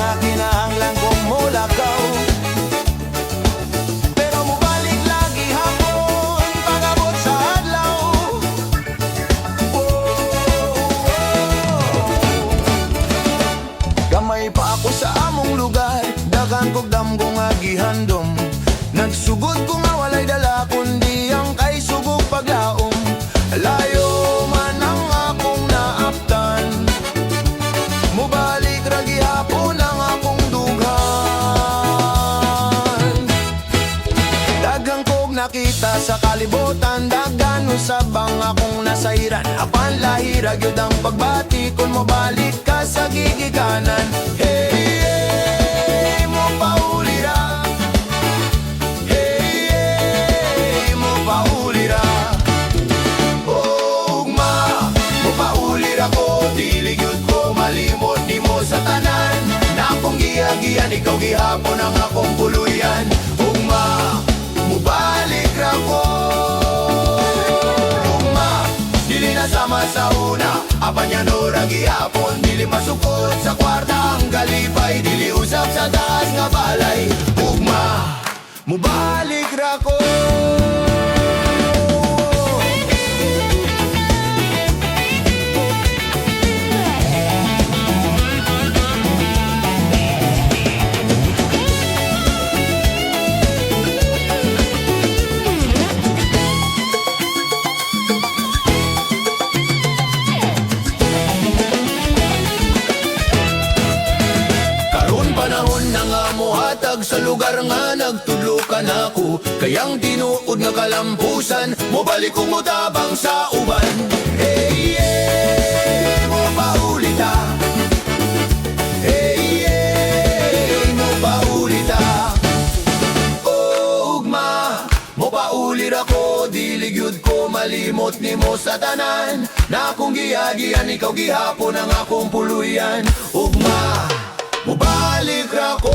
nga kinahanglan kong mulakaw. Pero mubalik lagi hapon pag-abot sa adlaw. Gamay pa ako sa among lugar, dagan kog damgo nga gihandom. Nagsugod ko nga walay dala kundi ang kay sugog paglaom. Layo man ang akong naaptan, mubalik ra gihapon ang akong dughan. Daghang kog nakita sa kalibutan, daghan usabang akong nasairan. Apan lahira gyud ang pagbati kung mobalik ka sa gigikanan. Hey, hey, mo pauli ra. Hey, mo pauli ra. Ugma, mo pauli ra ko, dili gyud ko malimot nimo sa tanan. Na akong giya-giyan, ikaw gihapon ang akong puluyan. Ugma, mubalik ra ko. Ugma, dili na sama sa una, apanyanura gihapon, dili masukot sa kwarta ang galipay, dili usap sa taas nga balay. Ugma, mubalik ra ko. Panahon na nga mohatag sa lugar nga nagtudlukan ako. Kayang tinuod nga kalampusan, mobalik ko mo tabang sa uban. Hey, hey, mo paulita. Hey, hey, mo paulita. Ugma, mo paulir ako, dili gyud ko malimot nimo sa tanan. Na akong giyagian, ikaw gihapon ang akong puluyan. Ugma, mubalik ra ko.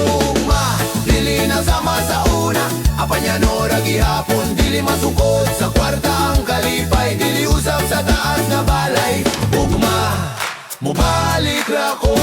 Ugma, dili na sama sa una, apanyanora gihapon, dili masukot sa kwarta ang kalipay, dili usap sa taas na balay. Ugma, mubalik ra ko.